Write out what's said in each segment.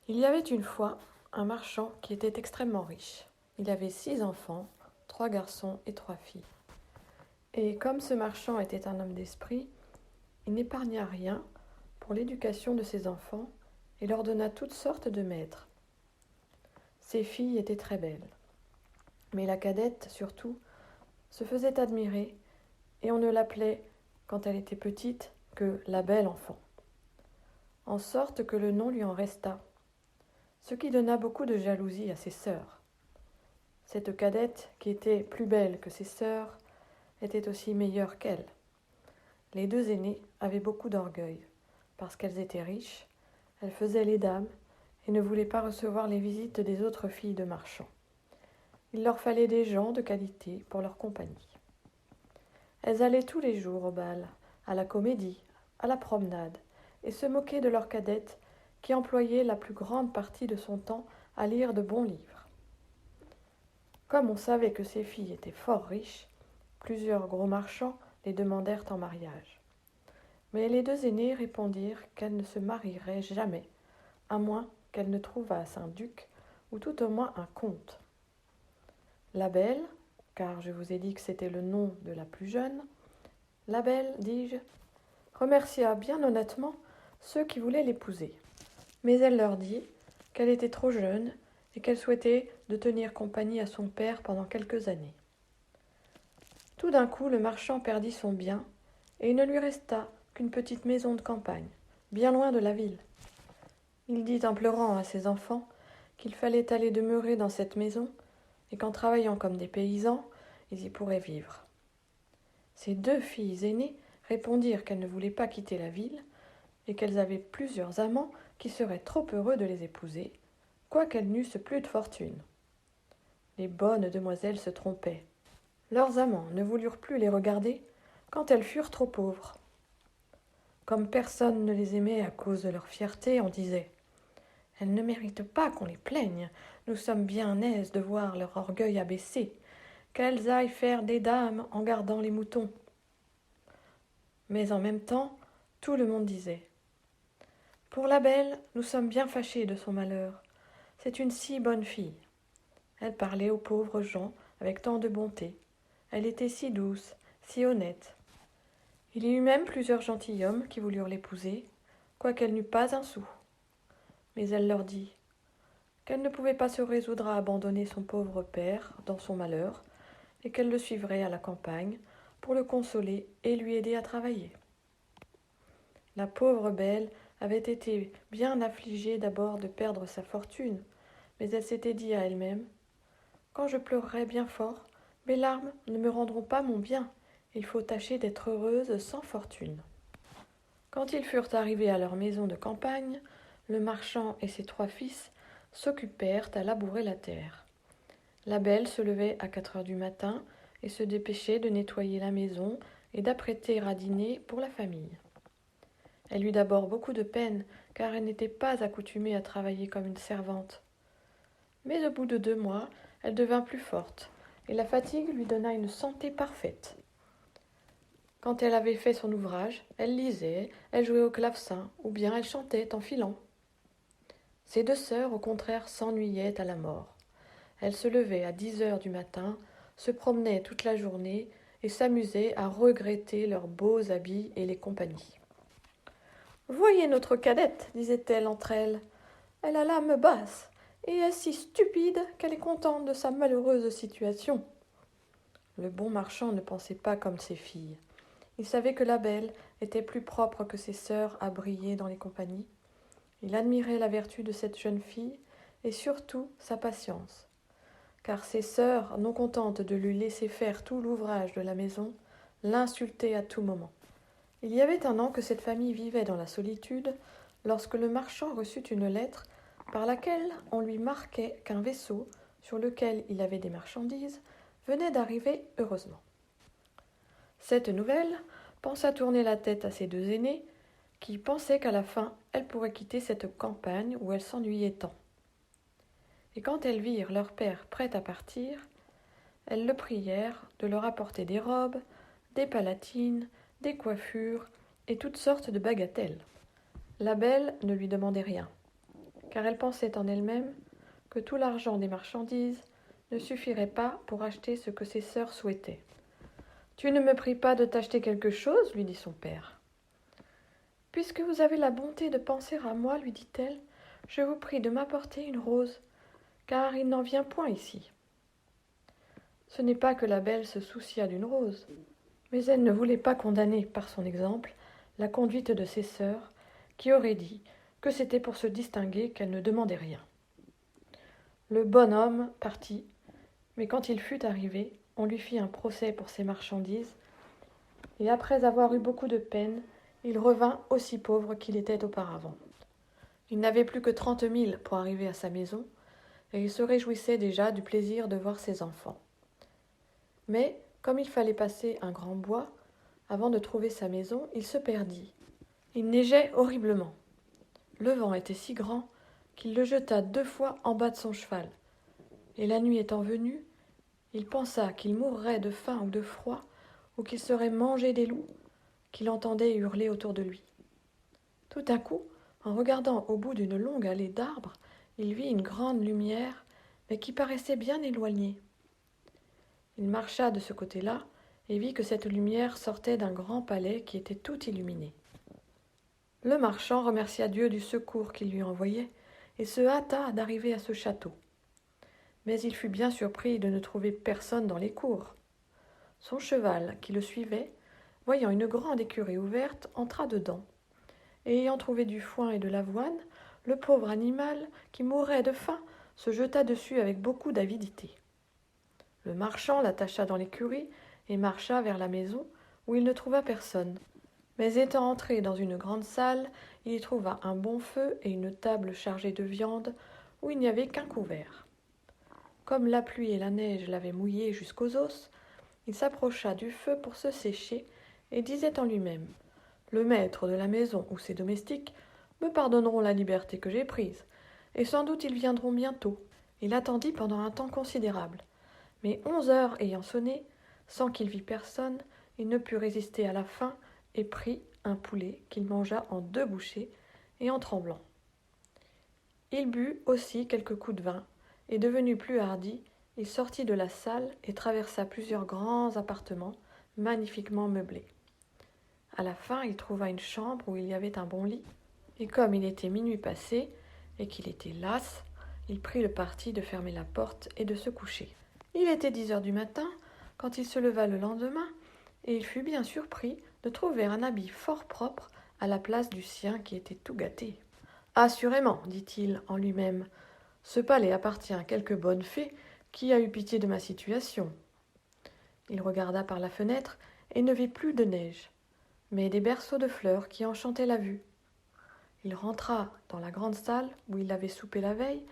Il y avait une fois un marchand qui était extrêmement riche. Il avait 6 enfants, 3 garçons et 3 filles. Et comme ce marchand était un homme d'esprit, il n'épargna rien pour l'éducation de ses enfants et leur donna toutes sortes de maîtres. Ses filles étaient très belles, mais la cadette, surtout, se faisait admirer et on ne l'appelait, quand elle était petite, que la belle enfant. En sorte que le nom lui en resta, ce qui donna beaucoup de jalousie à ses sœurs. Cette cadette, qui était plus belle que ses sœurs, était aussi meilleure qu'elle. Les 2 aînées avaient beaucoup d'orgueil. Parce qu'elles étaient riches, elles faisaient les dames et ne voulaient pas recevoir les visites des autres filles de marchands. Il leur fallait des gens de qualité pour leur compagnie. Elles allaient tous les jours au bal, à la comédie, à la promenade, et se moquaient de leur cadette qui employait la plus grande partie de son temps à lire de bons livres. Comme on savait que ces filles étaient fort riches, plusieurs gros marchands les demandèrent en mariage. Mais les 2 aînées répondirent qu'elles ne se marieraient jamais, à moins qu'elles ne trouvassent un duc ou tout au moins un comte. La belle, car je vous ai dit que c'était le nom de la plus jeune, la belle, dis-je, remercia bien honnêtement ceux qui voulaient l'épouser. Mais elle leur dit qu'elle était trop jeune et qu'elle souhaitait de tenir compagnie à son père pendant quelques années. Tout d'un coup, le marchand perdit son bien et il ne lui resta qu'une petite maison de campagne, bien loin de la ville. Il dit en pleurant à ses enfants qu'il fallait aller demeurer dans cette maison et qu'en travaillant comme des paysans, ils y pourraient vivre. Ses 2 filles aînées répondirent qu'elles ne voulaient pas quitter la ville et qu'elles avaient plusieurs amants qui seraient trop heureux de les épouser, quoiqu'elles n'eussent plus de fortune. Les bonnes demoiselles se trompaient. Leurs amants ne voulurent plus les regarder quand elles furent trop pauvres. Comme personne ne les aimait à cause de leur fierté, on disait « Elles ne méritent pas qu'on les plaigne, nous sommes bien aises de voir leur orgueil abaissé, qu'elles aillent faire des dames en gardant les moutons. » Mais en même temps, tout le monde disait « Pour la belle, nous sommes bien fâchés de son malheur. C'est une si bonne fille. Elle parlait aux pauvres gens avec tant de bonté. Elle était si douce, si honnête. Il y eut même plusieurs gentilshommes qui voulurent l'épouser, quoiqu'elle n'eût pas un sou. Mais elle leur dit qu'elle ne pouvait pas se résoudre à abandonner son pauvre père dans son malheur, et qu'elle le suivrait à la campagne pour le consoler et lui aider à travailler. La pauvre belle avait été bien affligée d'abord de perdre sa fortune, mais elle s'était dit à elle-même « Quand je pleurerai bien fort, mes larmes ne me rendront pas mon bien. Il faut tâcher d'être heureuse sans fortune. » Quand ils furent arrivés à leur maison de campagne, le marchand et ses 3 fils s'occupèrent à labourer la terre. La belle se levait à 4 heures du matin et se dépêchait de nettoyer la maison et d'apprêter à dîner pour la famille. Elle eut d'abord beaucoup de peine, car elle n'était pas accoutumée à travailler comme une servante. Mais au bout de 2 mois, elle devint plus forte, et la fatigue lui donna une santé parfaite. Quand elle avait fait son ouvrage, elle lisait, elle jouait au clavecin, ou bien elle chantait en filant. Ses 2 sœurs, au contraire, s'ennuyaient à la mort. Elles se levaient à 10 heures du matin, se promenaient toute la journée et s'amusaient à regretter leurs beaux habits et les compagnies. « Voyez notre cadette, disait-elle entre elles. Elle a l'âme basse et est si stupide qu'elle est contente de sa malheureuse situation. » Le bon marchand ne pensait pas comme ses filles. Il savait que la belle était plus propre que ses sœurs à briller dans les compagnies. Il admirait la vertu de cette jeune fille et surtout sa patience. Car ses sœurs, non contentes de lui laisser faire tout l'ouvrage de la maison, l'insultaient à tout moment. Il y avait un an que cette famille vivait dans la solitude, lorsque le marchand reçut une lettre par laquelle on lui marquait qu'un vaisseau, sur lequel il avait des marchandises, venait d'arriver heureusement. Cette nouvelle pensa tourner la tête à ses 2 aînées, qui pensaient qu'à la fin, elles pourraient quitter cette campagne où elles s'ennuyaient tant. Et quand elles virent leur père prêt à partir, elles le prièrent de leur apporter des robes, des palatines, des coiffures et toutes sortes de bagatelles. La belle ne lui demandait rien, car elle pensait en elle-même que tout l'argent des marchandises ne suffirait pas pour acheter ce que ses sœurs souhaitaient. « Tu ne me pries pas de t'acheter quelque chose ?» lui dit son père. « Puisque vous avez la bonté de penser à moi, lui dit-elle, je vous prie de m'apporter une rose, car il n'en vient point ici. » Ce n'est pas que la belle se souciât d'une rose, mais elle ne voulait pas condamner par son exemple la conduite de ses sœurs, qui auraient dit que c'était pour se distinguer qu'elle ne demandait rien. Le bonhomme partit, mais quand il fut arrivé, on lui fit un procès pour ses marchandises, et après avoir eu beaucoup de peine, il revint aussi pauvre qu'il était auparavant. Il n'avait plus que 30 000 pour arriver à sa maison, et il se réjouissait déjà du plaisir de voir ses enfants. Mais, comme il fallait passer un grand bois, avant de trouver sa maison, il se perdit. Il neigeait horriblement. Le vent était si grand qu'il le jeta 2 fois en bas de son cheval, et la nuit étant venue, il pensa qu'il mourrait de faim ou de froid, ou qu'il serait mangé des loups, qu'il entendait hurler autour de lui. Tout à coup, en regardant au bout d'une longue allée d'arbres, il vit une grande lumière, mais qui paraissait bien éloignée. Il marcha de ce côté-là et vit que cette lumière sortait d'un grand palais qui était tout illuminé. Le marchand remercia Dieu du secours qu'il lui envoyait et se hâta d'arriver à ce château. Mais il fut bien surpris de ne trouver personne dans les cours. Son cheval, qui le suivait, voyant une grande écurie ouverte, entra dedans. Et ayant trouvé du foin et de l'avoine, le pauvre animal, qui mourait de faim, se jeta dessus avec beaucoup d'avidité. Le marchand l'attacha dans l'écurie et marcha vers la maison, où il ne trouva personne. Mais étant entré dans une grande salle, il y trouva un bon feu et une table chargée de viande, où il n'y avait qu'un couvert. Comme la pluie et la neige l'avaient mouillé jusqu'aux os, il s'approcha du feu pour se sécher et disait en lui-même « Le maître de la maison ou ses domestiques me pardonneront la liberté que j'ai prise, et sans doute ils viendront bientôt. » Il attendit pendant un temps considérable, mais 11 heures ayant sonné, sans qu'il vît personne, il ne put résister à la faim et prit un poulet qu'il mangea en 2 bouchées et en tremblant. Il but aussi quelques coups de vin, et devenu plus hardi, il sortit de la salle et traversa plusieurs grands appartements magnifiquement meublés. À la fin, il trouva une chambre où il y avait un bon lit, et comme il était minuit passé et qu'il était las, il prit le parti de fermer la porte et de se coucher. Il était 10 heures du matin quand il se leva le lendemain, et il fut bien surpris de trouver un habit fort propre à la place du sien qui était tout gâté. « Assurément, dit-il en lui-même, ce palais appartient à quelque bonne fée qui a eu pitié de ma situation. » Il regarda par la fenêtre et ne vit plus de neige, mais des berceaux de fleurs qui enchantaient la vue. Il rentra dans la grande salle où il avait soupé la veille,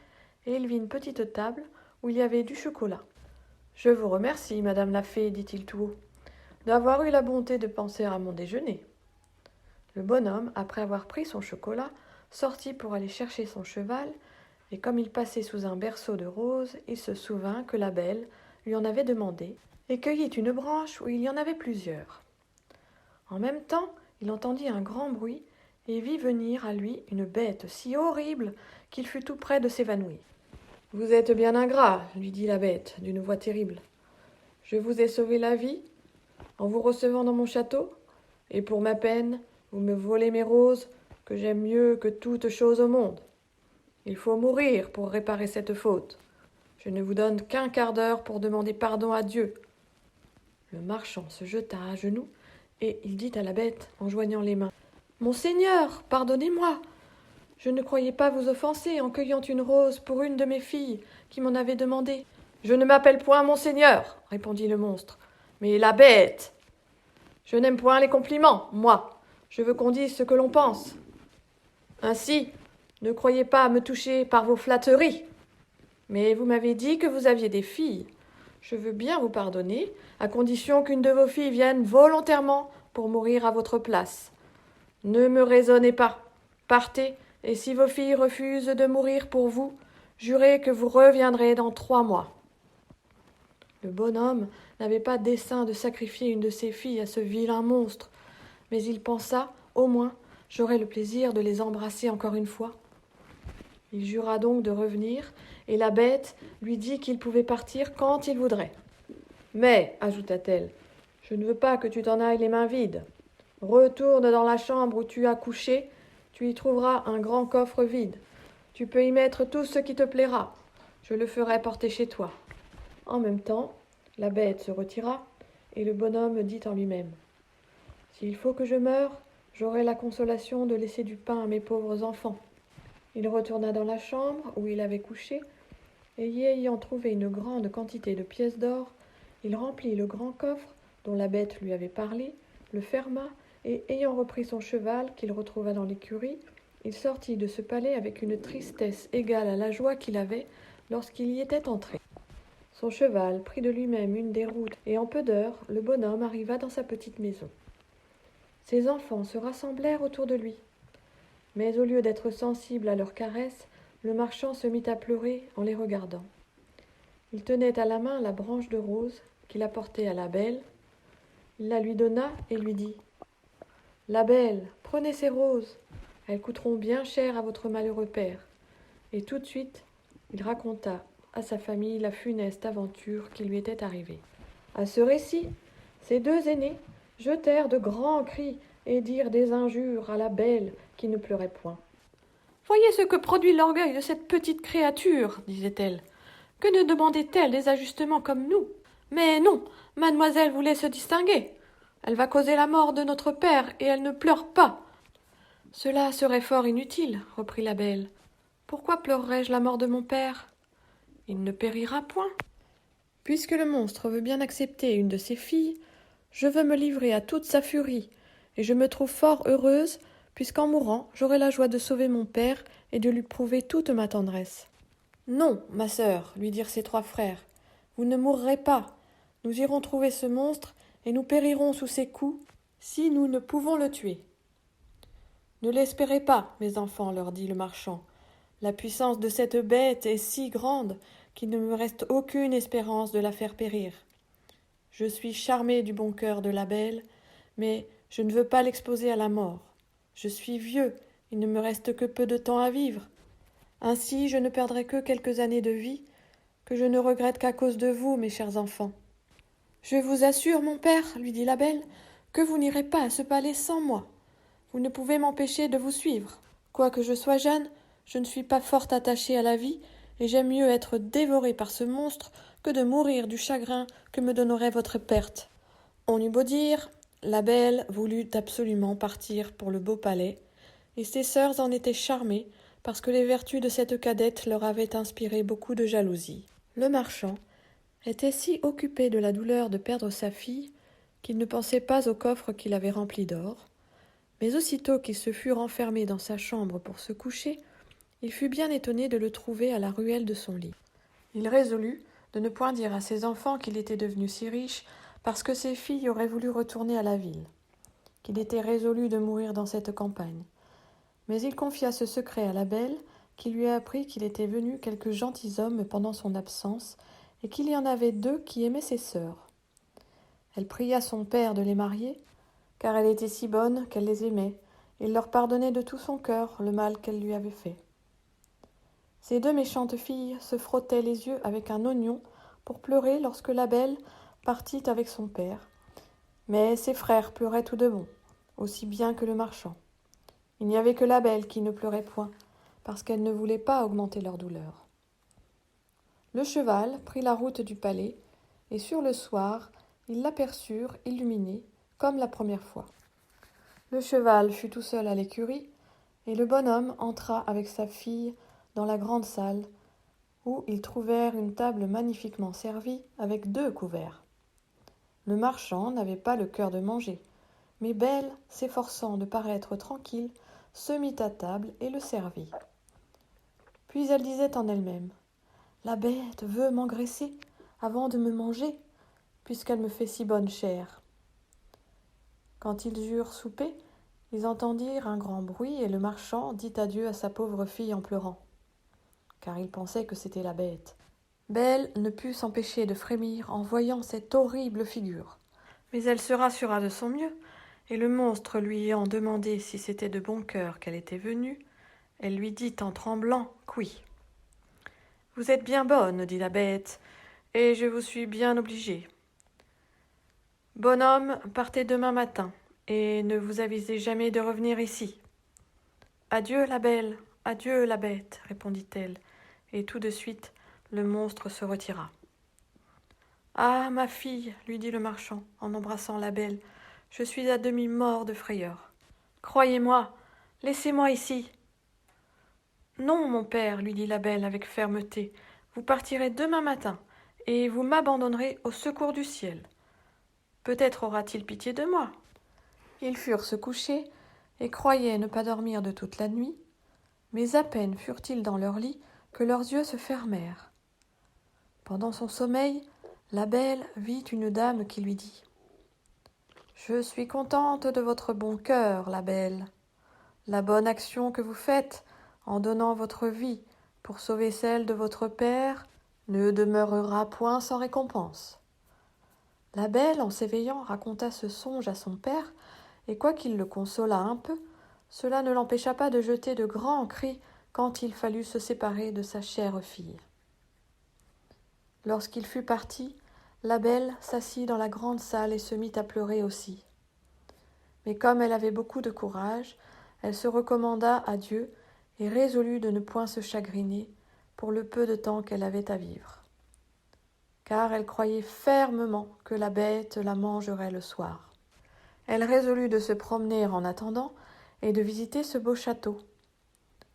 et il vit une petite table où il y avait du chocolat. « Je vous remercie, madame la fée, dit-il tout haut, d'avoir eu la bonté de penser à mon déjeuner. » Le bonhomme, après avoir pris son chocolat, sortit pour aller chercher son cheval, et comme il passait sous un berceau de roses, il se souvint que la belle lui en avait demandé, et cueillit une branche où il y en avait plusieurs. En même temps, il entendit un grand bruit, et vit venir à lui une bête si horrible qu'il fut tout près de s'évanouir. « Vous êtes bien ingrat, lui dit la bête d'une voix terrible. Je vous ai sauvé la vie en vous recevant dans mon château, et pour ma peine, vous me volez mes roses que j'aime mieux que toute chose au monde. Il faut mourir pour réparer cette faute. Je ne vous donne qu'1 quart d'heure pour demander pardon à Dieu. » Le marchand se jeta à genoux, et il dit à la bête en joignant les mains « Monseigneur, pardonnez-moi. Je ne croyais pas vous offenser en cueillant une rose pour une de mes filles qui m'en avait demandé. »« Je ne m'appelle point Monseigneur, répondit le monstre, mais la bête. Je n'aime point les compliments, moi. Je veux qu'on dise ce que l'on pense. Ainsi, ne croyez pas me toucher par vos flatteries. Mais vous m'avez dit que vous aviez des filles. Je veux bien vous pardonner, à condition qu'une de vos filles vienne volontairement pour mourir à votre place. Ne me raisonnez pas. Partez, et si vos filles refusent de mourir pour vous, jurez que vous reviendrez dans 3 mois. » Le bonhomme n'avait pas dessein de sacrifier une de ses filles à ce vilain monstre, mais il pensa, au moins, j'aurai le plaisir de les embrasser encore une fois. Il jura donc de revenir, et la bête lui dit qu'il pouvait partir quand il voudrait. « Mais, ajouta-t-elle, je ne veux pas que tu t'en ailles les mains vides. Retourne dans la chambre où tu as couché, tu y trouveras un grand coffre vide. Tu peux y mettre tout ce qui te plaira. Je le ferai porter chez toi. » En même temps, la bête se retira, et le bonhomme dit en lui-même : « S'il faut que je meure, j'aurai la consolation de laisser du pain à mes pauvres enfants. » Il retourna dans la chambre où il avait couché, et y ayant trouvé une grande quantité de pièces d'or, il remplit le grand coffre dont la bête lui avait parlé, le ferma, et ayant repris son cheval qu'il retrouva dans l'écurie, il sortit de ce palais avec une tristesse égale à la joie qu'il avait lorsqu'il y était entré. Son cheval prit de lui-même une des routes, et en peu d'heures, le bonhomme arriva dans sa petite maison. Ses enfants se rassemblèrent autour de lui. Mais au lieu d'être sensible à leurs caresses, le marchand se mit à pleurer en les regardant. Il tenait à la main la branche de rose qu'il apportait à la belle. Il la lui donna et lui dit : « La belle, prenez ces roses, elles coûteront bien cher à votre malheureux père. » Et tout de suite, il raconta à sa famille la funeste aventure qui lui était arrivée. À ce récit, ses deux aînés jetèrent de grands cris et dirent des injures à la belle qui ne pleurait point. « Voyez ce que produit l'orgueil de cette petite créature, disait-elle. Que ne demandait-elle des ajustements comme nous ? Mais non, mademoiselle voulait se distinguer. Elle va causer la mort de notre père et elle ne pleure pas. » « Cela serait fort inutile, reprit la belle. Pourquoi pleurerais-je la mort de mon père ? Il ne périra point. Puisque le monstre veut bien accepter une de ses filles, je veux me livrer à toute sa furie, et je me trouve fort heureuse, puisqu'en mourant, j'aurai la joie de sauver mon père et de lui prouver toute ma tendresse. « Non, ma sœur, lui dirent ses trois frères, vous ne mourrez pas. Nous irons trouver ce monstre, et nous périrons sous ses coups, si nous ne pouvons le tuer. »« Ne l'espérez pas, mes enfants, leur dit le marchand. La puissance de cette bête est si grande qu'il ne me reste aucune espérance de la faire périr. Je suis charmé du bon cœur de la belle, mais je ne veux pas l'exposer à la mort. Je suis vieux, il ne me reste que peu de temps à vivre. Ainsi je ne perdrai que quelques années de vie, que je ne regrette qu'à cause de vous, mes chers enfants. Je vous assure, mon père, lui dit la belle, que vous n'irez pas à ce palais sans moi. Vous ne pouvez m'empêcher de vous suivre. Quoique je sois jeune, je ne suis pas fort attachée à la vie, et j'aime mieux être dévorée par ce monstre que de mourir du chagrin que me donnerait votre perte. » On eut beau dire, la belle voulut absolument partir pour le beau palais, et ses sœurs en étaient charmées, parce que les vertus de cette cadette leur avaient inspiré beaucoup de jalousie. Le marchand était si occupé de la douleur de perdre sa fille qu'il ne pensait pas au coffre qu'il avait rempli d'or, mais aussitôt qu'il se fut renfermé dans sa chambre pour se coucher, il fut bien étonné de le trouver à la ruelle de son lit. Il résolut de ne point dire à ses enfants qu'il était devenu si riche parce que ses filles auraient voulu retourner à la ville, qu'il était résolu de mourir dans cette campagne. Mais il confia ce secret à la belle, qui lui apprit qu'il était venu quelques gentilshommes pendant son absence, et qu'il y en avait deux qui aimaient ses sœurs. Elle pria son père de les marier, car elle était si bonne qu'elle les aimait, et il leur pardonnait de tout son cœur le mal qu'elle lui avait fait. Ces deux méchantes filles se frottaient les yeux avec un oignon pour pleurer lorsque la belle partit avec son père, mais ses frères pleuraient tout de bon, aussi bien que le marchand. Il n'y avait que la belle qui ne pleurait point, parce qu'elle ne voulait pas augmenter leur douleur. Le cheval prit la route du palais, et sur le soir, ils l'aperçurent illuminé, comme la première fois. Le cheval fut tout seul à l'écurie, et le bonhomme entra avec sa fille dans la grande salle, où ils trouvèrent une table magnifiquement servie avec 2 couverts. Le marchand n'avait pas le cœur de manger, mais Belle, s'efforçant de paraître tranquille, se mit à table et le servit. Puis elle disait en elle-même : « La bête veut m'engraisser avant de me manger, puisqu'elle me fait si bonne chère. » Quand ils eurent soupé, ils entendirent un grand bruit et le marchand dit adieu à sa pauvre fille en pleurant, car il pensait que c'était la bête. Belle ne put s'empêcher de frémir en voyant cette horrible figure, mais elle se rassura de son mieux, et le monstre lui ayant demandé si c'était de bon cœur qu'elle était venue, Elle lui dit en tremblant qu'oui. Vous êtes bien bonne, dit la bête, et je vous suis bien obligée. Bonhomme, partez demain matin, et ne vous avisez jamais de revenir ici. Adieu, la belle, adieu, la bête, répondit-elle, et tout de suite le monstre se retira. Ah, ma fille, lui dit le marchand, en embrassant la belle, je suis à demi mort de frayeur. Croyez-moi, laissez-moi ici. Non, mon père, lui dit la belle avec fermeté, vous partirez demain matin, et vous m'abandonnerez au secours du ciel. Peut-être aura-t-il pitié de moi. Ils furent se coucher, et croyaient ne pas dormir de toute la nuit, mais à peine furent-ils dans leur lit que leurs yeux se fermèrent. Pendant son sommeil, la belle vit une dame qui lui dit « Je suis contente de votre bon cœur, la belle. La bonne action que vous faites en donnant votre vie pour sauver celle de votre père ne demeurera point sans récompense. » La belle, en s'éveillant, raconta ce songe à son père, et quoiqu'il le consolât un peu, cela ne l'empêcha pas de jeter de grands cris quand il fallut se séparer de sa chère fille. Lorsqu'il fut parti, la belle s'assit dans la grande salle et se mit à pleurer aussi. Mais comme elle avait beaucoup de courage, elle se recommanda à Dieu et résolut de ne point se chagriner pour le peu de temps qu'elle avait à vivre. Car elle croyait fermement que la bête la mangerait le soir. Elle résolut de se promener en attendant et de visiter ce beau château.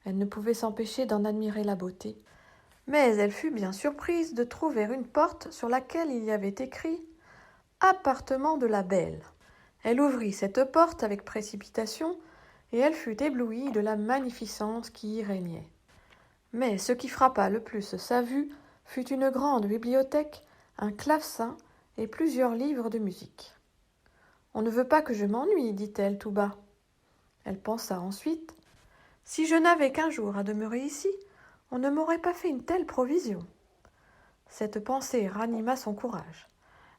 Elle ne pouvait s'empêcher d'en admirer la beauté. Mais elle fut bien surprise de trouver une porte sur laquelle il y avait écrit « Appartement de la belle ». Elle ouvrit cette porte avec précipitation, et elle fut éblouie de la magnificence qui y régnait. Mais ce qui frappa le plus sa vue fut une grande bibliothèque, un clavecin et plusieurs livres de musique. « On ne veut pas que je m'ennuie, dit-elle tout bas. Elle pensa ensuite « Si je n'avais qu'un jour à demeurer ici, on ne m'aurait pas fait une telle provision. » Cette pensée ranima son courage.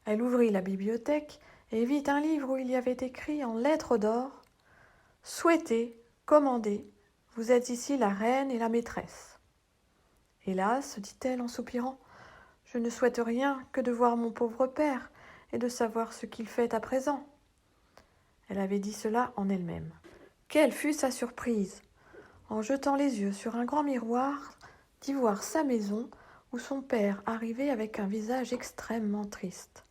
Elle ouvrit la bibliothèque et vit un livre où il y avait écrit en lettres d'or « Souhaitez, commandez, vous êtes ici la reine et la maîtresse. » Hélas, dit-elle en soupirant, je ne souhaite rien que de voir mon pauvre père et de savoir ce qu'il fait à présent. Elle avait dit cela en elle-même. Quelle fut sa surprise, en jetant les yeux sur un grand miroir, d'y voir sa maison où son père arrivait avec un visage extrêmement triste.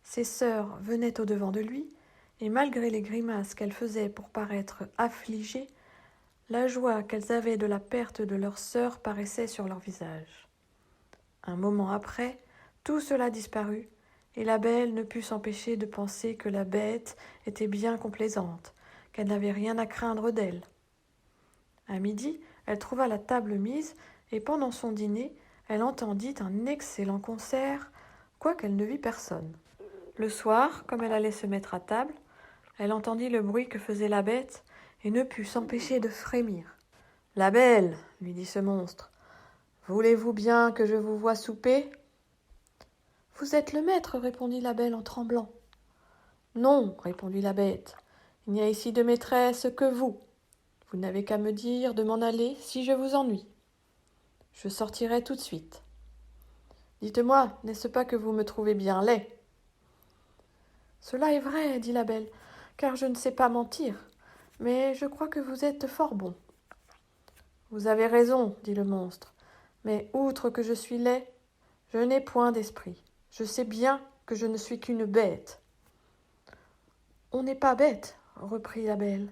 Ses sœurs venaient au-devant de lui, et malgré les grimaces qu'elles faisaient pour paraître affligées, la joie qu'elles avaient de la perte de leur sœur paraissait sur leur visage. Un moment après, tout cela disparut, et la belle ne put s'empêcher de penser que la bête était bien complaisante, qu'elle n'avait rien à craindre d'elle. À midi, elle trouva la table mise, et pendant son dîner, elle entendit un excellent concert, quoiqu'elle ne vit personne. Le soir, comme elle allait se mettre à table, elle entendit le bruit que faisait la bête, et ne put s'empêcher de frémir. « La belle, lui dit ce monstre, voulez-vous bien que je vous voie souper ?» « Vous êtes le maître, répondit la belle en tremblant. »« Non, répondit la bête, il n'y a ici de maîtresse que vous. Vous n'avez qu'à me dire de m'en aller si je vous ennuie. Je sortirai tout de suite. Dites-moi, n'est-ce pas que vous me trouvez bien laid ?»« Cela est vrai, dit la belle, car je ne sais pas mentir, mais je crois que vous êtes fort bon. »« Vous avez raison, dit le monstre, mais outre que je suis laid, je n'ai point d'esprit. Je sais bien que je ne suis qu'une bête. »« On n'est pas bête, reprit la belle,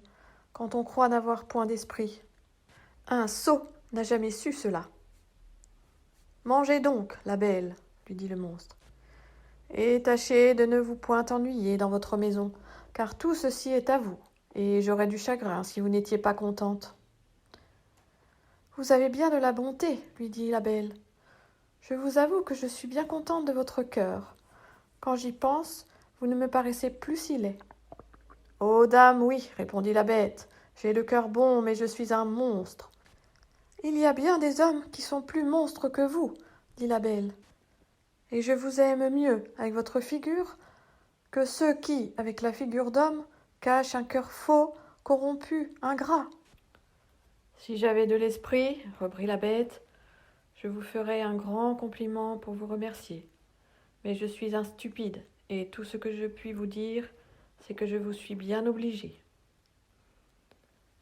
quand on croit n'avoir point d'esprit. Un sot n'a jamais su cela. »« Mangez donc, la belle, lui dit le monstre, et tâchez de ne vous point ennuyer dans votre maison, car tout ceci est à vous, et j'aurais du chagrin si vous n'étiez pas contente. »« Vous avez bien de la bonté, lui dit la belle. Je vous avoue que je suis bien contente de votre cœur. Quand j'y pense, vous ne me paraissez plus si laid. »« Oh, dame, oui, répondit la bête, j'ai le cœur bon, mais je suis un monstre. »« Il y a bien des hommes qui sont plus monstres que vous, dit la belle, et je vous aime mieux avec votre figure que ceux qui, avec la figure d'homme, cachent un cœur faux, corrompu, ingrat. » Si j'avais de l'esprit, reprit la bête, je vous ferais un grand compliment pour vous remercier. Mais je suis un stupide, et tout ce que je puis vous dire, c'est que je vous suis bien obligée.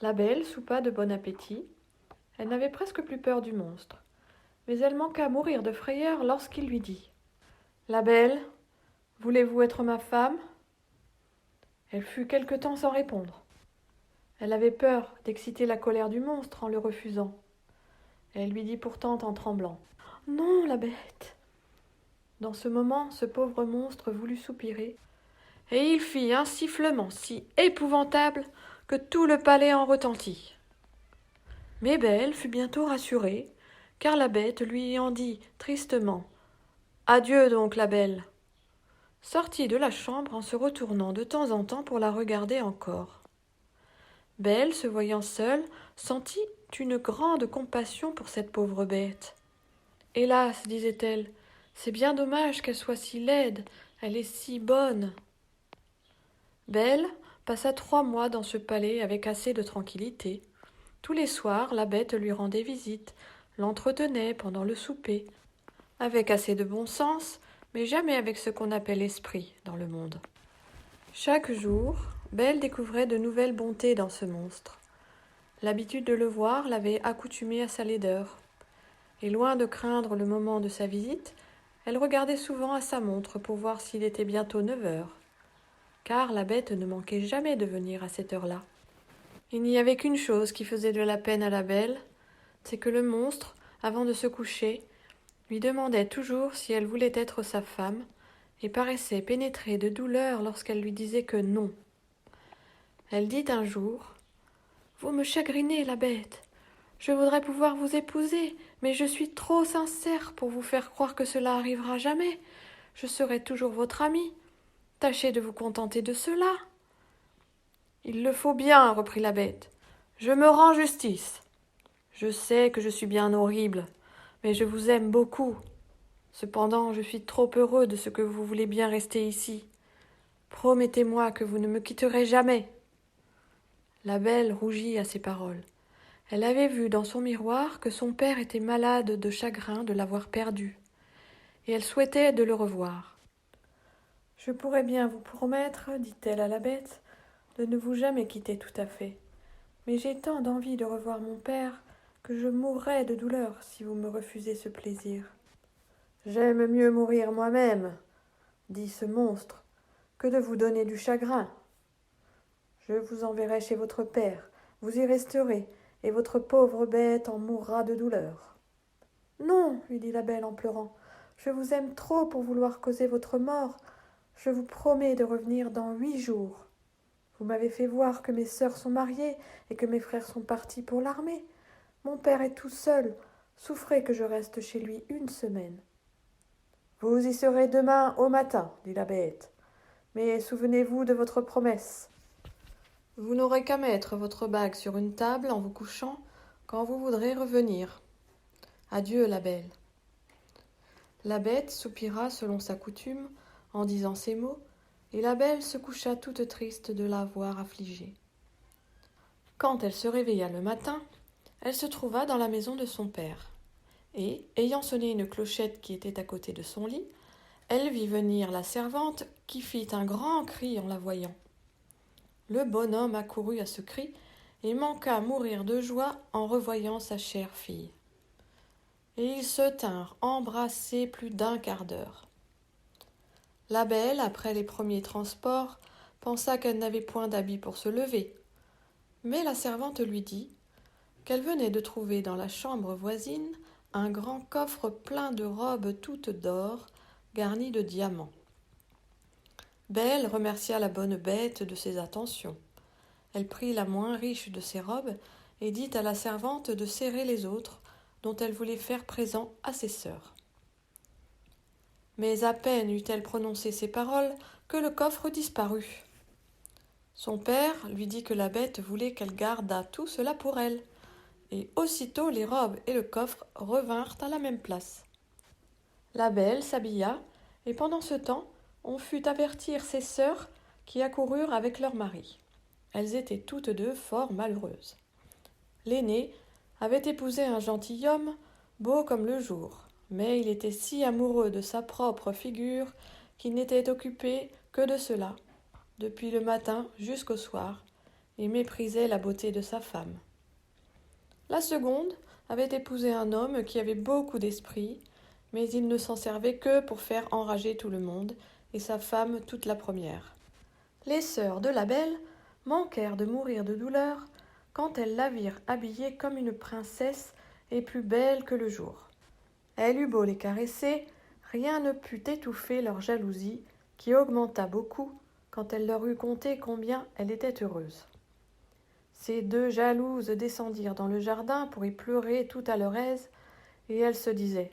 La belle soupa de bon appétit. Elle n'avait presque plus peur du monstre, mais elle manqua à mourir de frayeur lorsqu'il lui dit « La belle, voulez-vous être ma femme ?» Elle fut quelque temps sans répondre. Elle avait peur d'exciter la colère du monstre en le refusant. Elle lui dit pourtant en tremblant « Non, la bête !» Dans ce moment, ce pauvre monstre voulut soupirer, et il fit un sifflement si épouvantable que tout le palais en retentit. Mais Belle fut bientôt rassurée, car la bête lui en dit tristement « Adieu donc, la belle !» sortit de la chambre en se retournant de temps en temps pour la regarder encore. Belle, se voyant seule, sentit une grande compassion pour cette pauvre bête. « Hélas, disait-elle, c'est bien dommage qu'elle soit si laide, elle est si bonne. » Belle passa 3 mois dans ce palais avec assez de tranquillité. Tous les soirs, la bête lui rendait visite, l'entretenait pendant le souper, avec assez de bon sens, mais jamais avec ce qu'on appelle esprit dans le monde. Chaque jour, Belle découvrait de nouvelles bontés dans ce monstre. L'habitude de le voir l'avait accoutumée à sa laideur. Et loin de craindre le moment de sa visite, elle regardait souvent à sa montre pour voir s'il était bientôt 9 heures. Car la bête ne manquait jamais de venir à cette heure-là. Il n'y avait qu'une chose qui faisait de la peine à la belle, c'est que le monstre, avant de se coucher, lui demandait toujours si elle voulait être sa femme, et paraissait pénétrée de douleur lorsqu'elle lui disait que non. Elle dit un jour « Vous me chagrinez, la bête. Je voudrais pouvoir vous épouser, mais je suis trop sincère pour vous faire croire que cela arrivera jamais. Je serai toujours votre amie. Tâchez de vous contenter de cela. » « Il le faut bien, reprit la bête. Je me rends justice. Je sais que je suis bien horrible, mais je vous aime beaucoup. Cependant, je suis trop heureux de ce que vous voulez bien rester ici. Promettez-moi que vous ne me quitterez jamais. » La belle rougit à ces paroles. Elle avait vu dans son miroir que son père était malade de chagrin de l'avoir perdu, et elle souhaitait de le revoir. « Je pourrais bien vous promettre, dit-elle à la bête, de ne vous jamais quitter tout à fait. Mais j'ai tant d'envie de revoir mon père que je mourrais de douleur si vous me refusez ce plaisir. »« J'aime mieux mourir moi-même, dit ce monstre, que de vous donner du chagrin. Je vous enverrai chez votre père, vous y resterez, et votre pauvre bête en mourra de douleur. »« Non, lui dit la belle en pleurant, je vous aime trop pour vouloir causer votre mort. Je vous promets de revenir dans 8 jours. Vous m'avez fait voir que mes sœurs sont mariées et que mes frères sont partis pour l'armée. Mon père est tout seul. Souffrez que je reste chez lui 1 semaine. »« Vous y serez demain au matin, dit la bête. Mais souvenez-vous de votre promesse. Vous n'aurez qu'à mettre votre bague sur une table en vous couchant quand vous voudrez revenir. Adieu, la belle. » La bête soupira selon sa coutume en disant ces mots, et la belle se coucha toute triste de la voir affligée. Quand elle se réveilla le matin, elle se trouva dans la maison de son père, et, ayant sonné une clochette qui était à côté de son lit, elle vit venir la servante qui fit un grand cri en la voyant. Le bonhomme accourut à ce cri et manqua mourir de joie en revoyant sa chère fille. Et ils se tinrent embrassés plus d'1 quart d'heure. La belle, après les premiers transports, pensa qu'elle n'avait point d'habit pour se lever. Mais la servante lui dit qu'elle venait de trouver dans la chambre voisine un grand coffre plein de robes toutes d'or, garnies de diamants. Belle remercia la bonne bête de ses attentions. Elle prit la moins riche de ses robes et dit à la servante de serrer les autres, dont elle voulait faire présent à ses sœurs. Mais à peine eut-elle prononcé ces paroles que le coffre disparut. Son père lui dit que la bête voulait qu'elle gardât tout cela pour elle, et aussitôt les robes et le coffre revinrent à la même place. La belle s'habilla, et pendant ce temps, on fut avertir ses sœurs qui accoururent avec leurs maris. Elles étaient toutes 2 fort malheureuses. L'aînée avait épousé un gentilhomme, beau comme le jour, mais il était si amoureux de sa propre figure qu'il n'était occupé que de cela, depuis le matin jusqu'au soir, et méprisait la beauté de sa femme. La seconde avait épousé un homme qui avait beaucoup d'esprit, mais il ne s'en servait que pour faire enrager tout le monde, et sa femme toute la première. Les sœurs de la belle manquèrent de mourir de douleur quand elles la virent habillée comme une princesse et plus belle que le jour. Elle eut beau les caresser, rien ne put étouffer leur jalousie, qui augmenta beaucoup quand elle leur eut conté combien elle était heureuse. Ces deux jalouses descendirent dans le jardin pour y pleurer tout à leur aise, et elles se disaient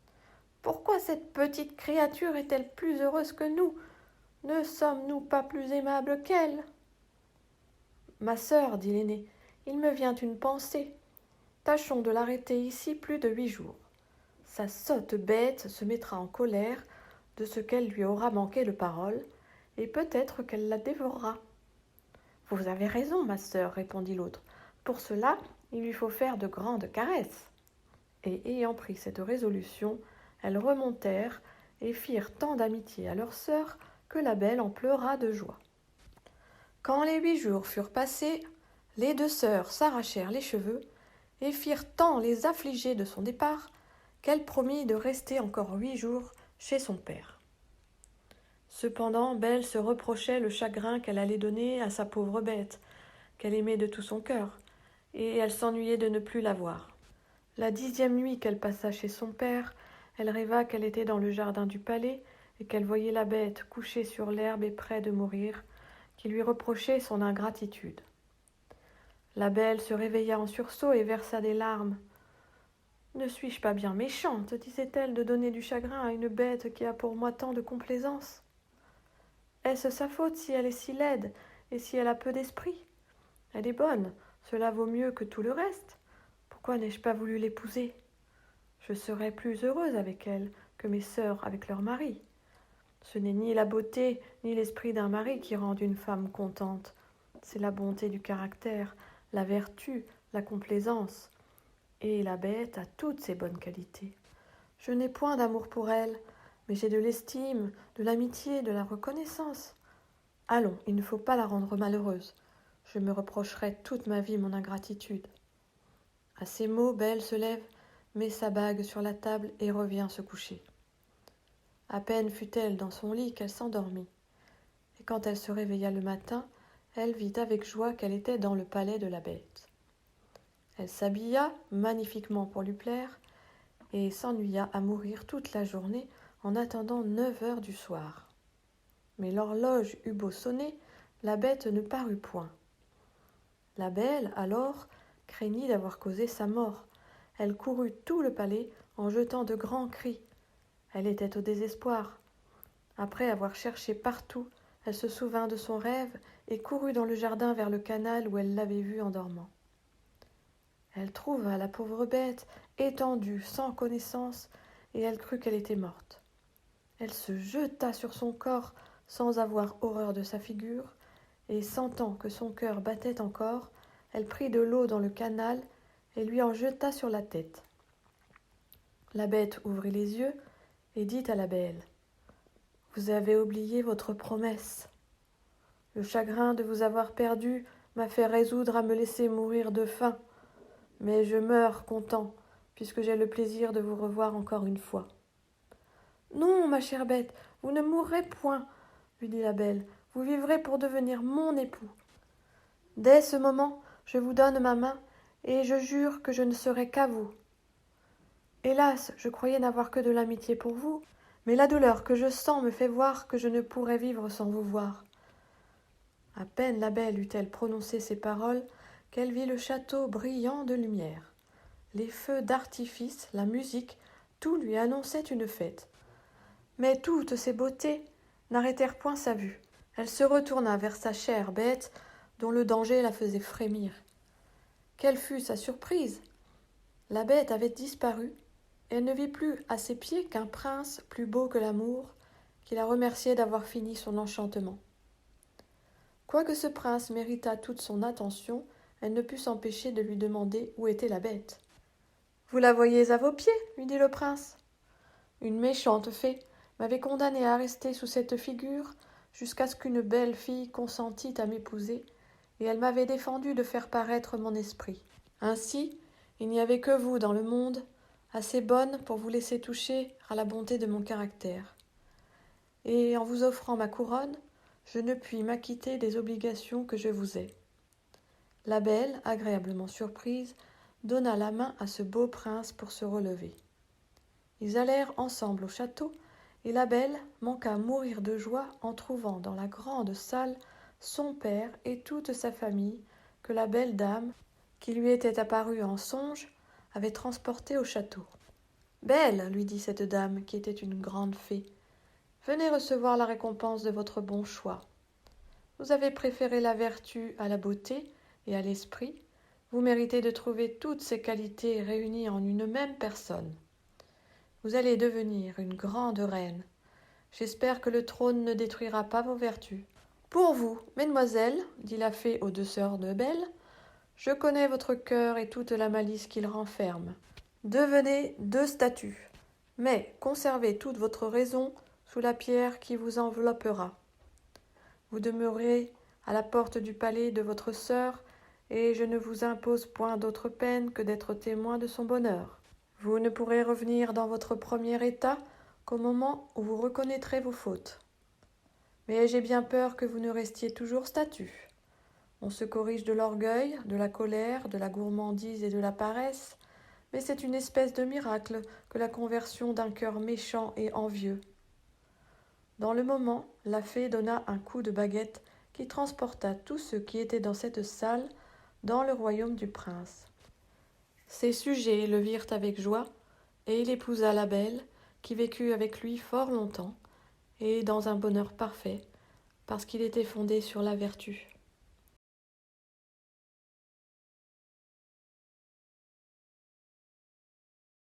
« Pourquoi cette petite créature est-elle plus heureuse que nous ? Ne sommes-nous pas plus aimables qu'elle ?» Ma sœur, dit l'aînée, il me vient une pensée. Tâchons de l'arrêter ici plus de 8 jours. Sa sotte bête se mettra en colère de ce qu'elle lui aura manqué de parole, et peut-être qu'elle la dévorera. Vous avez raison, ma sœur, répondit l'autre. Pour cela, il lui faut faire de grandes caresses. Et ayant pris cette résolution, elles remontèrent et firent tant d'amitié à leur sœur que la belle en pleura de joie. Quand les 8 jours furent passés, les deux sœurs s'arrachèrent les cheveux et firent tant les affliger de son départ qu'elle promit de rester encore 8 jours chez son père. Cependant, Belle se reprochait le chagrin qu'elle allait donner à sa pauvre bête, qu'elle aimait de tout son cœur, et elle s'ennuyait de ne plus la voir. La 10e nuit qu'elle passa chez son père, elle rêva qu'elle était dans le jardin du palais et qu'elle voyait la bête couchée sur l'herbe et près de mourir, qui lui reprochait son ingratitude. La belle se réveilla en sursaut et versa des larmes. « Ne suis-je pas bien méchante, disait-elle, de donner du chagrin à une bête qui a pour moi tant de complaisance ? Est-ce sa faute si elle est si laide et si elle a peu d'esprit ? Elle est bonne, cela vaut mieux que tout le reste. Pourquoi n'ai-je pas voulu l'épouser ? Je serais plus heureuse avec elle que mes sœurs avec leurs maris. Ce n'est ni la beauté ni l'esprit d'un mari qui rendent une femme contente. C'est la bonté du caractère, la vertu, la complaisance. Et la bête a toutes ces bonnes qualités. Je n'ai point d'amour pour elle, mais j'ai de l'estime, de l'amitié, de la reconnaissance. Allons, il ne faut pas la rendre malheureuse. Je me reprocherai toute ma vie mon ingratitude. » À ces mots, Belle se lève, met sa bague sur la table et revient se coucher. À peine fut-elle dans son lit qu'elle s'endormit. Et quand elle se réveilla le matin, elle vit avec joie qu'elle était dans le palais de la bête. Elle s'habilla magnifiquement pour lui plaire et s'ennuya à mourir toute la journée en attendant 9 heures du soir. Mais l'horloge eut beau sonner, la bête ne parut point. La belle, alors, craignit d'avoir causé sa mort. Elle courut tout le palais en jetant de grands cris. Elle était au désespoir. Après avoir cherché partout, elle se souvint de son rêve et courut dans le jardin vers le canal où elle l'avait vue en dormant. Elle trouva la pauvre bête étendue, sans connaissance, et elle crut qu'elle était morte. Elle se jeta sur son corps sans avoir horreur de sa figure, et sentant que son cœur battait encore, elle prit de l'eau dans le canal et lui en jeta sur la tête. La bête ouvrit les yeux et dit à la belle « Vous avez oublié votre promesse. Le chagrin de vous avoir perdue m'a fait résoudre à me laisser mourir de faim, mais je meurs content, puisque j'ai le plaisir de vous revoir encore une fois. »« Non, ma chère bête, vous ne mourrez point, lui dit la belle, vous vivrez pour devenir mon époux. Dès ce moment, je vous donne ma main, et je jure que je ne serai qu'à vous. Hélas, je croyais n'avoir que de l'amitié pour vous, mais la douleur que je sens me fait voir que je ne pourrais vivre sans vous voir. » À peine la belle eut-elle prononcé ces paroles qu'elle vit le château brillant de lumière. Les feux d'artifice, la musique, tout lui annonçait une fête. Mais toutes ces beautés n'arrêtèrent point sa vue. Elle se retourna vers sa chère bête, dont le danger la faisait frémir. Quelle fut sa surprise! La bête avait disparu, et elle ne vit plus à ses pieds qu'un prince plus beau que l'amour, qui la remerciait d'avoir fini son enchantement. Quoique ce prince méritât toute son attention, elle ne put s'empêcher de lui demander où était la bête. « Vous la voyez à vos pieds, lui dit le prince. Une méchante fée m'avait condamné à rester sous cette figure jusqu'à ce qu'une belle fille consentît à m'épouser, et elle m'avait défendu de faire paraître mon esprit. Ainsi, il n'y avait que vous dans le monde, assez bonne pour vous laisser toucher à la bonté de mon caractère. Et en vous offrant ma couronne, je ne puis m'acquitter des obligations que je vous ai. » La belle, agréablement surprise, donna la main à ce beau prince pour se relever. Ils allèrent ensemble au château, et la belle manqua mourir de joie en trouvant dans la grande salle son père et toute sa famille que la belle dame, qui lui était apparue en songe, avait transportée au château. « Belle, lui dit cette dame, qui était une grande fée, venez recevoir la récompense de votre bon choix. Vous avez préféré la vertu à la beauté et à l'esprit, vous méritez de trouver toutes ces qualités réunies en une même personne. Vous allez devenir une grande reine. J'espère que le trône ne détruira pas vos vertus. Pour vous, mesdemoiselles, dit la fée aux deux sœurs de Belle, je connais votre cœur et toute la malice qu'il renferme. Devenez deux statues, mais conservez toute votre raison sous la pierre qui vous enveloppera. Vous demeurez à la porte du palais de votre sœur, et je ne vous impose point d'autre peine que d'être témoin de son bonheur. Vous ne pourrez revenir dans votre premier état qu'au moment où vous reconnaîtrez vos fautes. Mais j'ai bien peur que vous ne restiez toujours statue. On se corrige de l'orgueil, de la colère, de la gourmandise et de la paresse, mais c'est une espèce de miracle que la conversion d'un cœur méchant et envieux. » Dans le moment, la fée donna un coup de baguette qui transporta tous ceux qui étaient dans cette salle dans le royaume du prince. Ses sujets le virent avec joie, et il épousa la belle, qui vécut avec lui fort longtemps, et dans un bonheur parfait, parce qu'il était fondé sur la vertu.